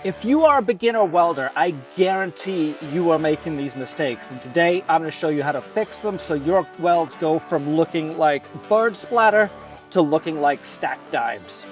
If you are a beginner welder, I guarantee you are making these mistakes. And today I'm going to show you how to fix them so your welds go from looking like bird splatter to looking like stacked dimes.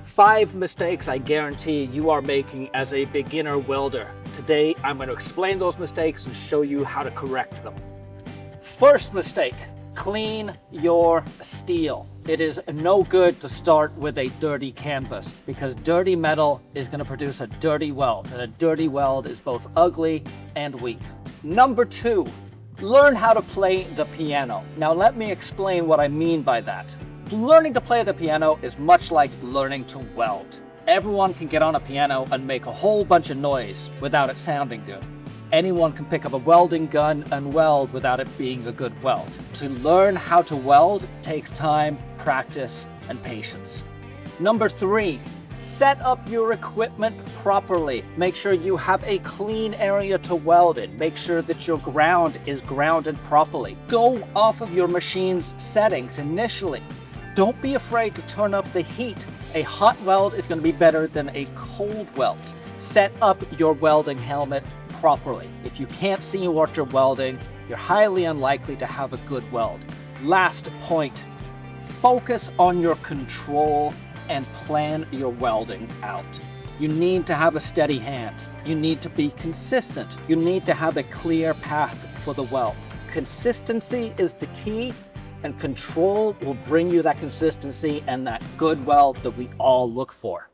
Five mistakes I guarantee you are making as a beginner welder. Today I'm going to explain those mistakes and show you how to correct them. First mistake. Clean your steel. It is no good to start with a dirty canvas because dirty metal is going to produce a dirty weld, and a dirty weld is both ugly and weak. Number two, learn how to play the piano. Now let me explain what I mean by that. Learning to play the piano is much like learning to weld. Everyone can get on a piano and make a whole bunch of noise without it sounding good. Anyone can pick up a welding gun and weld without it being a good weld. To learn how to weld takes time, practice, and patience. Number three, set up your equipment properly. Make sure you have a clean area to weld in. Make sure that your ground is grounded properly. Go off of your machine's settings initially. Don't be afraid to turn up the heat. A hot weld is going to be better than a cold weld. Set up your welding helmet properly. If you can't see what you're welding, you're highly unlikely to have a good weld. Last point, focus on your control and plan your welding out. You need to have a steady hand. You need to be consistent. You need to have a clear path for the weld. Consistency is the key, and control will bring you that consistency and that good weld that we all look for.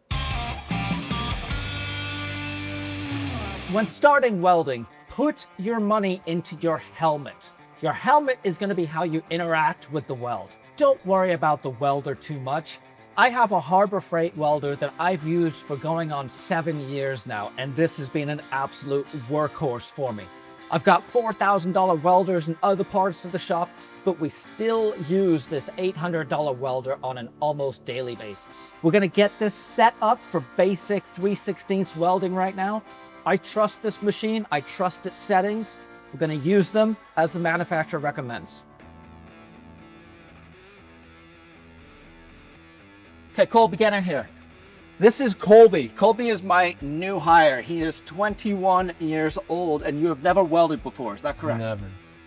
When starting welding, put your money into your helmet. Your helmet is going to be how you interact with the weld. Don't worry about the welder too much. I have a Harbor Freight welder that I've used for going on 7 years now, and this has been an absolute workhorse for me. I've got $4,000 welders in other parts of the shop, but we still use this $800 welder on an almost daily basis. We're going to get this set up for basic 3/16 welding right now. I trust this machine, I trust its settings. We're going to use them as the manufacturer recommends. Okay, Colby, get in here. This is Colby. Colby is my new hire. He is 21 years old, and you have never welded before, is that correct? Never.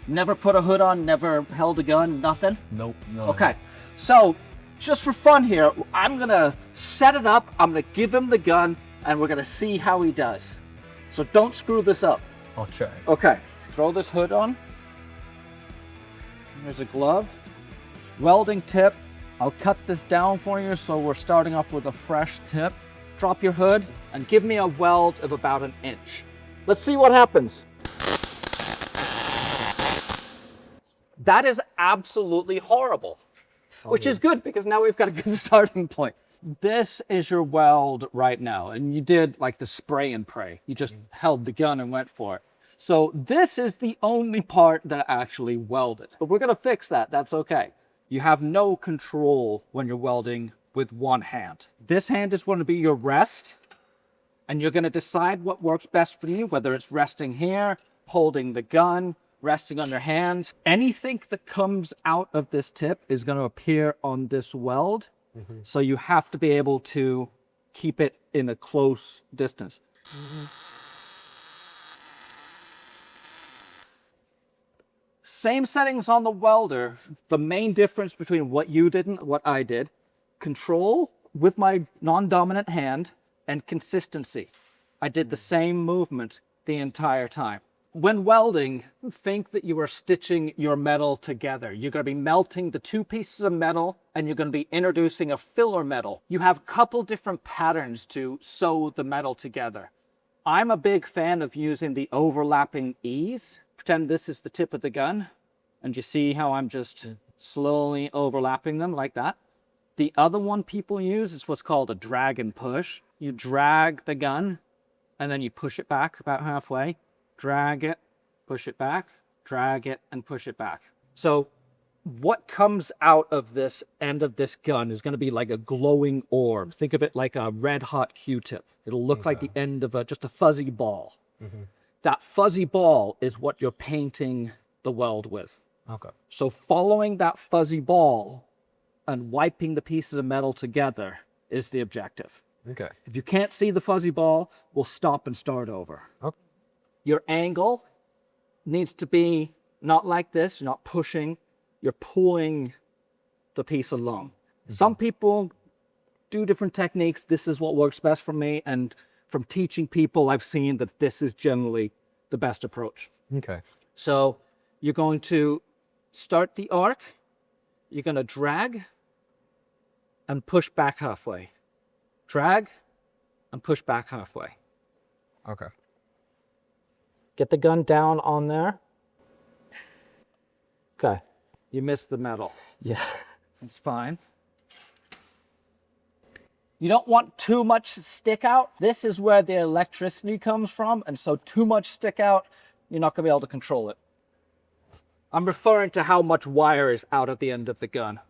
Never put a hood on, never held a gun, nothing? Nope. No. Okay, so just for fun here, I'm gonna set it up, I'm gonna give him the gun, and we're gonna see how he does. So don't screw this up. I'll try. Okay, throw this hood on. There's a glove. Welding tip. I'll cut this down for you so we're starting off with a fresh tip. Drop your hood and give me a weld of about 1 inch. Let's see what happens. That is absolutely horrible, which is good because now we've got a good starting point. This is your weld right now, and you did like the spray and pray. You just held the gun and went for it. So this is the only part that actually welded. But we're gonna fix that, that's okay. You have no control when you're welding with one hand. This hand is gonna be your rest, and you're gonna decide what works best for you, whether it's resting here, holding the gun, resting on your hand. Anything that comes out of this tip is gonna appear on this weld. So you have to be able to keep it in a close distance. Same settings on the welder. The main difference between what you did and what I did, control with my non-dominant hand and consistency. I did the same movement the entire time. When welding, think that you are stitching your metal together. You're going to be melting the two pieces of metal and you're going to be introducing a filler metal. You have a couple different patterns to sew the metal together. I'm a big fan of using the overlapping ease. Pretend this is the tip of the gun, and you see how I'm just slowly overlapping them like that. The other one people use is what's called a drag and push. You drag the gun and then you push it back about halfway. Drag it, push it back, drag it, and push it back. So what comes out of this end of this gun is going to be like a glowing orb. Think of it like a red hot Q-tip. It'll look like the end of just a fuzzy ball. That fuzzy ball is what you're painting the weld with. Okay. So following that fuzzy ball and wiping the pieces of metal together is the objective. Okay. If you can't see the fuzzy ball, we'll stop and start over. Okay. Your angle needs to be not like this. You're not pushing, you're pulling the piece along. Some people do different techniques. This is what works best for me. And from teaching people, I've seen that this is generally the best approach. Okay. So you're going to start the arc. You're going to drag and push back halfway. Drag and push back halfway. Okay. Get the gun down on there. Okay. You missed the metal. Yeah. It's fine. You don't want too much stick out. This is where the electricity comes from. And so too much stick out, you're not going to be able to control it. I'm referring to how much wire is out at the end of the gun.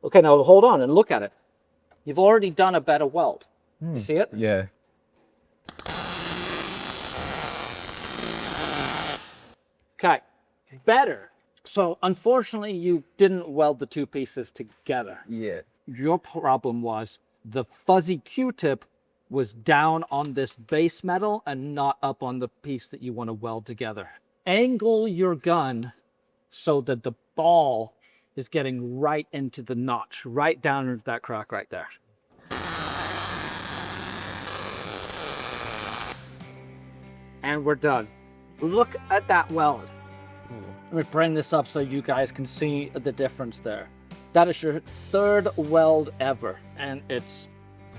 Okay, now hold on and look at it. You've already done a better weld. You see it? Yeah. Okay, better. So unfortunately, you didn't weld the two pieces together. Yeah. Your problem was the fuzzy Q-tip was down on this base metal and not up on the piece that you want to weld together. Angle your gun so that the ball is getting right into the notch, right down into that crack right there. And we're done. Look at that weld. Let me bring this up so you guys can see the difference there. That is your third weld ever, and it's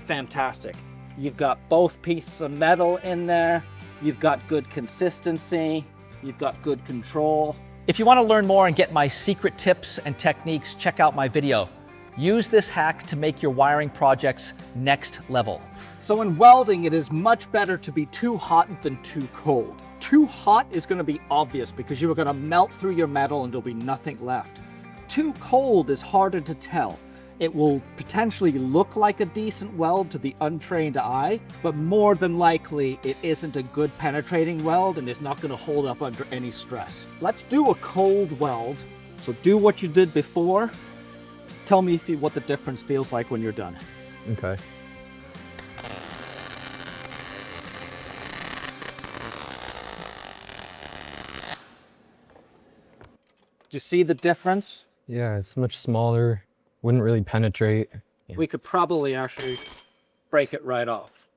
fantastic. You've got both pieces of metal in there. You've got good consistency. You've got good control. If you want to learn more and get my secret tips and techniques, check out my video. Use this hack to make your wiring projects next level. So in welding, it is much better to be too hot than too cold. Too hot is going to be obvious because you are going to melt through your metal and there'll be nothing left. Too cold is harder to tell. It will potentially look like a decent weld to the untrained eye, but more than likely it isn't a good penetrating weld and is not going to hold up under any stress. Let's do a cold weld. So do what you did before. Tell me what the difference feels like when you're done. Okay. Do you see the difference? Yeah, it's much smaller. Wouldn't really penetrate. Yeah. We could probably actually break it right off.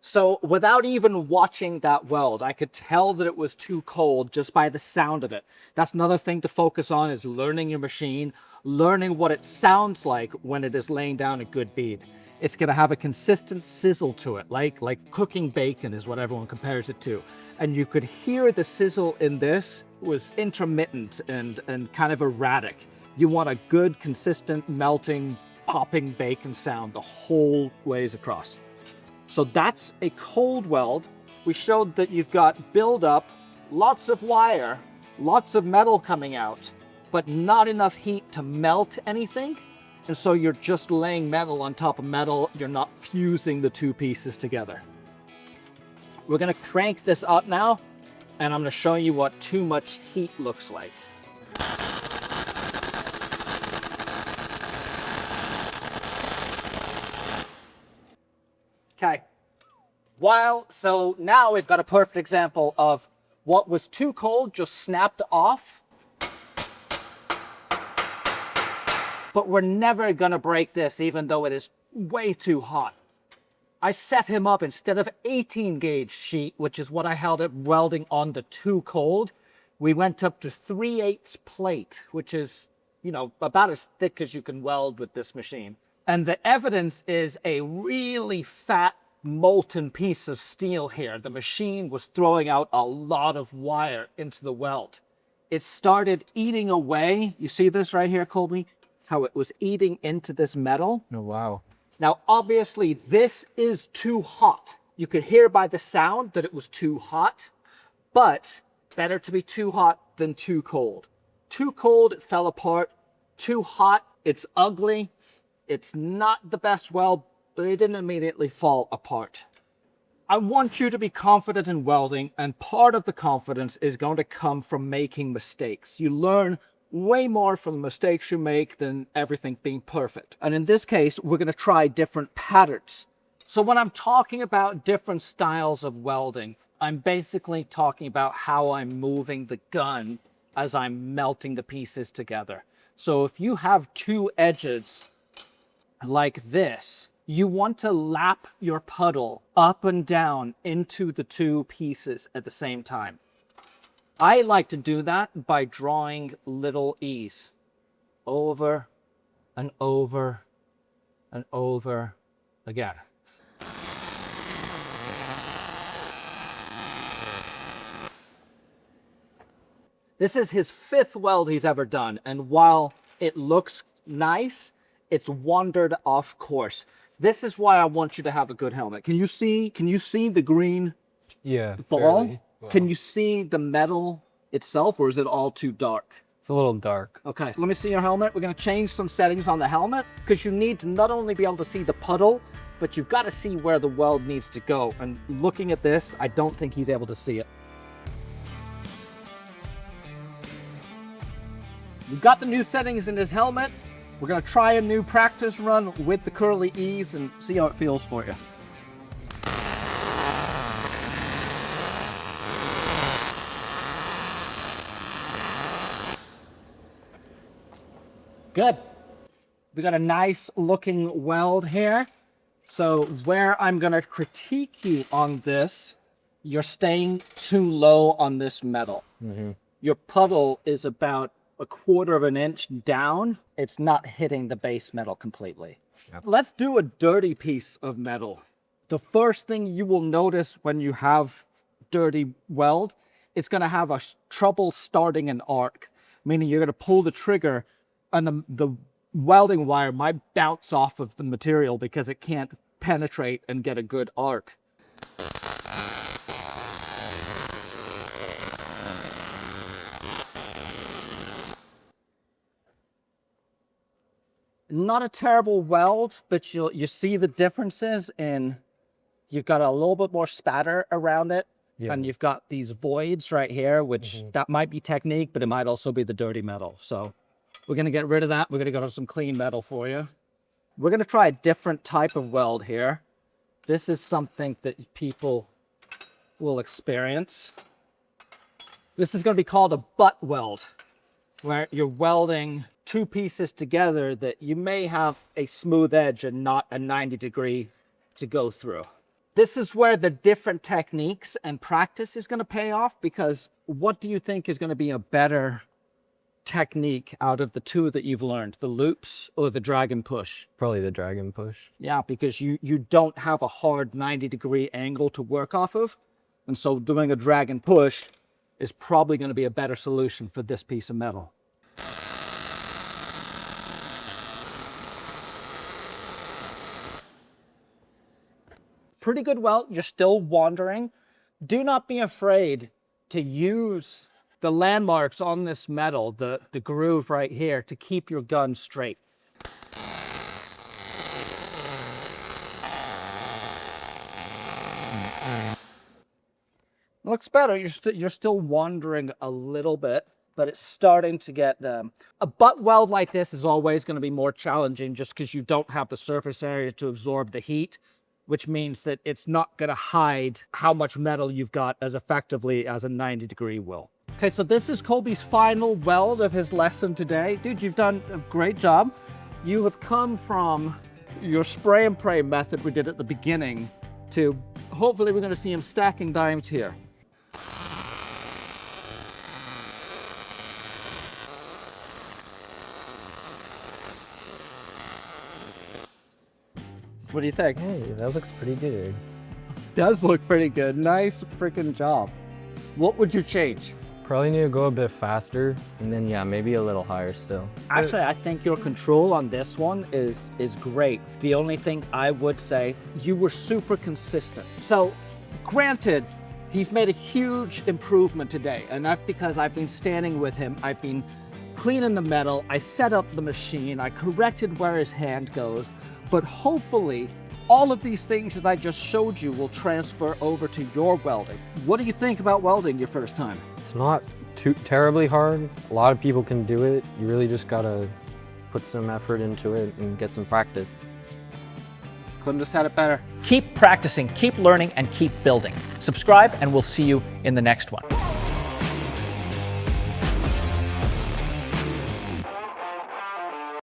So without even watching that weld, I could tell that it was too cold just by the sound of it. That's another thing to focus on, is learning your machine, learning what it sounds like when it is laying down a good bead. It's going to have a consistent sizzle to it, like cooking bacon is what everyone compares it to. And you could hear the sizzle in this was intermittent and kind of erratic. You want a good, consistent, melting, popping bacon sound the whole ways across. So that's a cold weld. We showed that you've got buildup, lots of wire, lots of metal coming out, but not enough heat to melt anything. And so you're just laying metal on top of metal. You're not fusing the two pieces together. We're going to crank this up now, and I'm going to show you what too much heat looks like. Okay. So now we've got a perfect example of what was too cold just snapped off. But we're never gonna break this even though it is way too hot. I set him up, instead of 18 gauge sheet, which is what I held it welding on the too cold, we went up to 3/8 plate, which is, you know, about as thick as you can weld with this machine. And the evidence is a really fat molten piece of steel here. The machine was throwing out a lot of wire into the weld. It started eating away. You see this right here, Colby? How it was eating into this metal. Oh, wow. Now, obviously, this is too hot. You could hear by the sound that it was too hot, but better to be too hot than too cold. Too cold, it fell apart. Too hot, it's ugly. It's not the best weld, but it didn't immediately fall apart. I want you to be confident in welding, and part of the confidence is going to come from making mistakes. You learn way more from the mistakes you make than everything being perfect. And in this case, we're going to try different patterns. So when I'm talking about different styles of welding, I'm basically talking about how I'm moving the gun as I'm melting the pieces together. So if you have two edges like this, you want to lap your puddle up and down into the two pieces at the same time. I like to do that by drawing little E's over and over and over again. This is his 5th weld he's ever done, and while it looks nice, it's wandered off course. This is why I want you to have a good helmet. Can you see the green ball? Well. Can you see the metal itself, or is it all too dark? It's a little dark. Okay, let me see your helmet. We're gonna change some settings on the helmet because you need to not only be able to see the puddle, but you've got to see where the weld needs to go. And looking at this, I don't think he's able to see it. We've got the new settings in his helmet. We're gonna try a new practice run with the curly E's and see how it feels for you. Good. We got a nice looking weld here. So where I'm gonna critique you on this, you're staying too low on this metal. Your puddle is about 1/4 of an inch down. It's not hitting the base metal completely. Let's do a dirty piece of metal. The first thing you will notice when you have dirty weld, it's gonna have a trouble starting an arc, meaning you're gonna pull the trigger and the welding wire might bounce off of the material because it can't penetrate and get a good arc. Not a terrible weld, but you see the differences in, you've got a little bit more spatter around it, and you've got these voids right here, which that might be technique, but it might also be the dirty metal. So we're gonna get rid of that. We're gonna go to some clean metal for you. We're gonna try a different type of weld here. This is something that people will experience. This is gonna be called a butt weld, where you're welding two pieces together that you may have a smooth edge and not a 90-degree to go through. This is where the different techniques and practice is going to pay off, because what do you think is going to be a better technique out of the two that you've learned, the loops or the drag and push? Probably the drag and push. Yeah, because you don't have a hard 90-degree angle to work off of, and so doing a drag and push is probably going to be a better solution for this piece of metal. Pretty good weld. You're still wandering. Do not be afraid to use the landmarks on this metal, the groove right here, to keep your gun straight. Looks better. You're still wandering a little bit, but it's starting to get a butt weld like this is always going to be more challenging just because you don't have the surface area to absorb the heat, which means that it's not going to hide how much metal you've got as effectively as a 90-degree will. Okay, so this is Colby's final weld of his lesson today. Dude, you've done a great job. You have come from your spray and pray method we did at the beginning to hopefully we're going to see him stacking dimes here. What do you think? Hey, that looks pretty good. Does look pretty good. Nice freaking job. What would you change? Probably need to go a bit faster, and then yeah, maybe a little higher still. Actually, I think your control on this one is great. The only thing I would say, you were super consistent. So granted, he's made a huge improvement today, and that's because I've been standing with him. I've been cleaning the metal. I set up the machine. I corrected where his hand goes. But hopefully, all of these things that I just showed you will transfer over to your welding. What do you think about welding your first time? It's not too terribly hard. A lot of people can do it. You really just gotta put some effort into it and get some practice. Couldn't have said it better. Keep practicing, keep learning, and keep building. Subscribe, and we'll see you in the next one.